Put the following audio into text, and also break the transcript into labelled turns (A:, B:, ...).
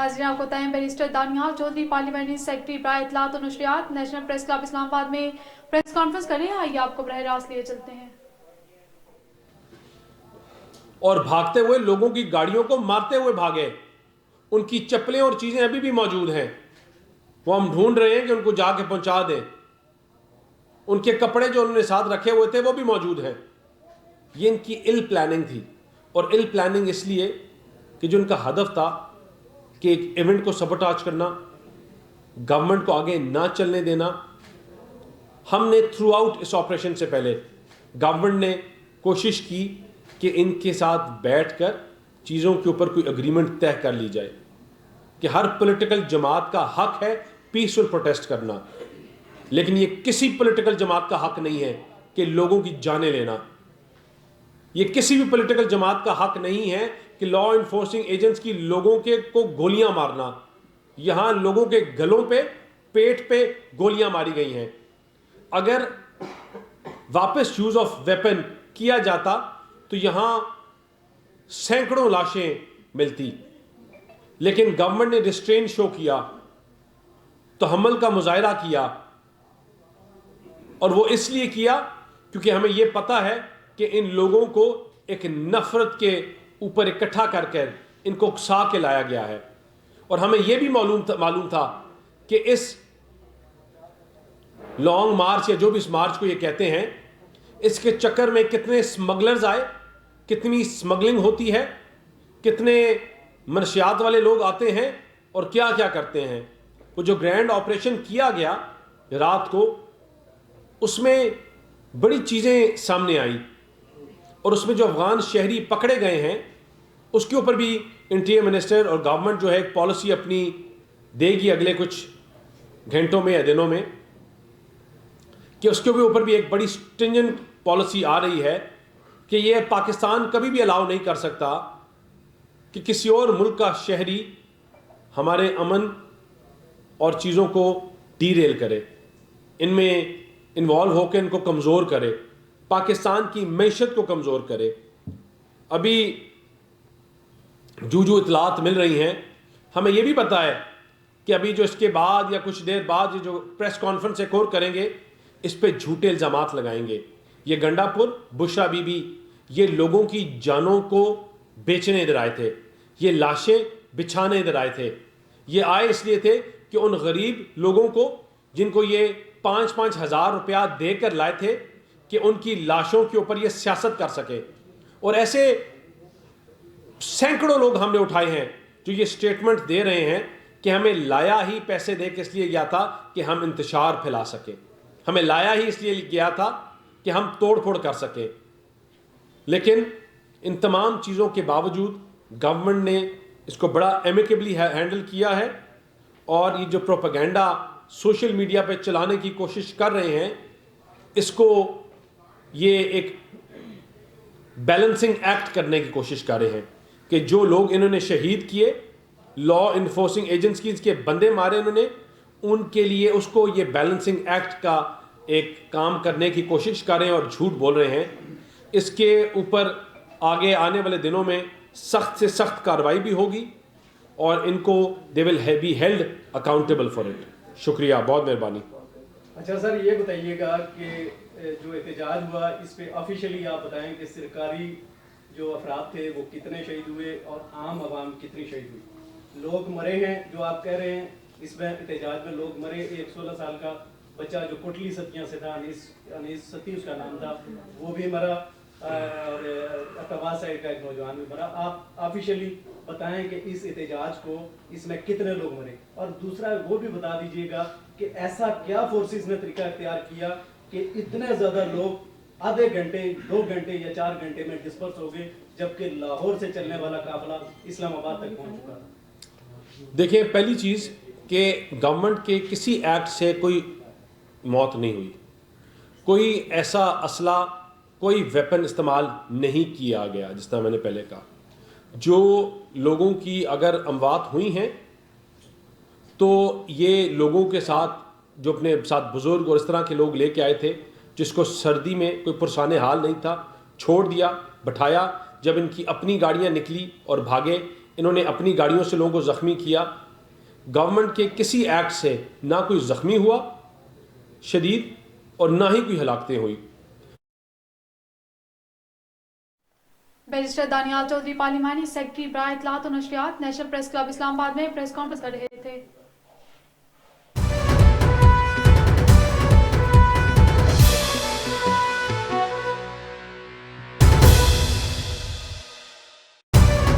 A: नाज़रीन आपको बताएं, barrister Daniyal Chaudhry parliamentary secretary बराए इत्तलात और नशरियात नेशनल प्रेस क्लब इस्लामाबाद में प्रेस कॉन्फ्रेंस कर रहे हैं। आइए आपको बराह रास्त लिए चलते हैं।
B: और भागते हुए लोगों की गाड़ियों को मारते हुए भागे, उनकी चप्पलें और चीजें अभी भी मौजूद हैं, वो हम ढूंढ रहे हैं कि उनको जाके पहुंचा दें। उनके कपड़े जो उन्होंने साथ रखे हुए थे वो भी मौजूद हैं। ये इनकी इल प्लानिंग थी, और इल प्लानिंग इसलिए कि जो उनका हदफ था कि एक इवेंट को सबोटाज करना, गवर्नमेंट को आगे ना चलने देना। हमने थ्रू आउट इस ऑपरेशन से पहले गवर्नमेंट ने कोशिश की कि इनके साथ बैठकर चीज़ों के ऊपर कोई अग्रीमेंट तय कर ली जाए कि हर पॉलिटिकल जमात का हक है पीसफुल प्रोटेस्ट करना, लेकिन ये किसी पॉलिटिकल जमात का हक नहीं है कि लोगों की जानें लेना। ये किसी भी पॉलिटिकल जमात का हक नहीं है कि लॉ इन्फोर्सिंग एजेंट्स की लोगों के को गोलियां मारना। यहां लोगों के गलों पे, पेट पे गोलियां मारी गई हैं। अगर वापस यूज ऑफ वेपन किया जाता तो यहां सैकड़ों लाशें मिलती, लेकिन गवर्नमेंट ने रिस्ट्रेन शो किया, तहम्मुल का मुजाहरा किया, और वो इसलिए किया क्योंकि हमें यह पता है कि इन लोगों को एक नफरत के ऊपर इकट्ठा कर इनको उकसा के लाया गया है। और हमें यह भी मालूम था कि इस लॉन्ग मार्च या जो भी इस मार्च को ये कहते हैं, इसके चक्कर में कितने स्मगलर्स आए, कितनी स्मगलिंग होती है, कितने मनशियात वाले लोग आते हैं और क्या क्या करते हैं। वो जो ग्रैंड ऑपरेशन किया गया रात को, उसमें बड़ी चीज़ें सामने आई, और उसमें जो अफगान शहरी पकड़े गए हैं उसके ऊपर भी इंटीरियर मिनिस्टर और गवर्नमेंट जो है एक पॉलिसी अपनी देगी अगले कुछ घंटों में या दिनों में, कि उसके ऊपर भी एक बड़ी स्ट्रिंजेंट पॉलिसी आ रही है कि ये पाकिस्तान कभी भी अलाउ नहीं कर सकता कि किसी और मुल्क का शहरी हमारे अमन और चीज़ों को डीरेल करे, इनमें इन्वॉल्व होकर इनको कमज़ोर करे, पाकिस्तान की मैशत को कमज़ोर करे। अभी जो इतलात मिल रही हैं, हमें यह भी पता है कि अभी जो इसके बाद या कुछ देर बाद जो प्रेस कॉन्फ्रेंस एक और करेंगे, इस पे झूठे इल्ज़ामात लगाएंगे। ये गंडापुर, बुशरा बीबी, ये लोगों की जानों को बेचने इधर आए थे, ये लाशें बिछाने इधर आए थे। ये आए इसलिए थे कि उन गरीब लोगों को जिनको ये 5-5 हज़ार रुपया देकर लाए थे कि उनकी लाशों के ऊपर ये सियासत कर सके। और ऐसे सैकड़ों लोग हमने उठाए हैं जो ये स्टेटमेंट दे रहे हैं कि हमें लाया ही पैसे दे के इसलिए गया था कि हम इंतशार फैला सके, हमें लाया ही इसलिए गया था कि हम तोड़ फोड़ कर सके। लेकिन इन तमाम चीज़ों के बावजूद गवर्नमेंट ने इसको बड़ा एमिकेबली हैंडल किया है, और ये जो प्रोपेगेंडा सोशल मीडिया पे चलाने की कोशिश कर रहे हैं, इसको ये एक बैलेंसिंग एक्ट करने की कोशिश कर रहे हैं कि जो लोग इन्होंने शहीद किए, लॉ इन्फोर्सिंग एजेंट्स की इसके बंदे मारे इन्होंने, उनके लिए उसको ये बैलेंसिंग एक्ट का एक काम करने की कोशिश कर रहे हैं और झूठ बोल रहे हैं। इसके ऊपर आगे आने वाले दिनों में सख्त से सख्त कार्रवाई भी होगी, और इनको they will be held accountable for it. शुक्रिया, बहुत मेहरबानी।
C: अच्छा सर, ये बताइएगा कि जो एहतजाज हुआ इस पे ऑफिशियली आप बताएं कि सरकारी जो अफराद थे वो कितने शहीद हुए और आम आवाम कितनी शहीद हुई। लोग मरे हैं जो आप कह रहे हैं, इसमें एहतजाज में लोग मरे। एक 16 साल का बच्चा जो कोटली सतिया से था, अनीस सती उसका नाम था, वो भी मरा, और अतवा साइड का एक नौजवान भी मरा। आप ऑफिशियली बताएं कि इस एहतजाज को इसमें कितने लोग मरे, और दूसरा वो भी बता दीजिएगा कि ऐसा क्या फोर्सेस ने तरीका इख्तियार किया कि इतने ज़्यादा लोग आधे घंटे, 2 घंटे या 4 घंटे में डिस्पर्स हो गए, जबकि लाहौर से चलने वाला काफिला इस्लामाबाद तक पहुंच चुका था।
B: देखिए, पहली चीज़ कि गवर्नमेंट के किसी एक्ट से कोई मौत नहीं हुई, कोई ऐसा असला, कोई वेपन इस्तेमाल नहीं किया गया। जिस तरह मैंने पहले कहा, जो लोगों की अगर अमवात हुई हैं तो ये लोगों के साथ जो अपने साथ बुज़ुर्ग और इस तरह के लोग लेके आए थे, जिसको सर्दी में कोई पुरसाने हाल नहीं था, छोड़ दिया, बैठाया। जब इनकी अपनी गाड़ियां निकली और भागे, انہوں نے اپنی گاڑیوں سے لوگوں کو زخمی کیا. گورنمنٹ کے کسی ایکٹ سے نہ کوئی زخمی ہوا شدید اور نہ ہی کوئی ہلاکتیں ہوئی.
A: بیرسٹر دانیال چودھری پارلیمانی سیکرٹری برائے اطلاعات و نشریات نیشنل پریس کلب اسلام آباد میں پریس کانفرنس کر رہے تھے.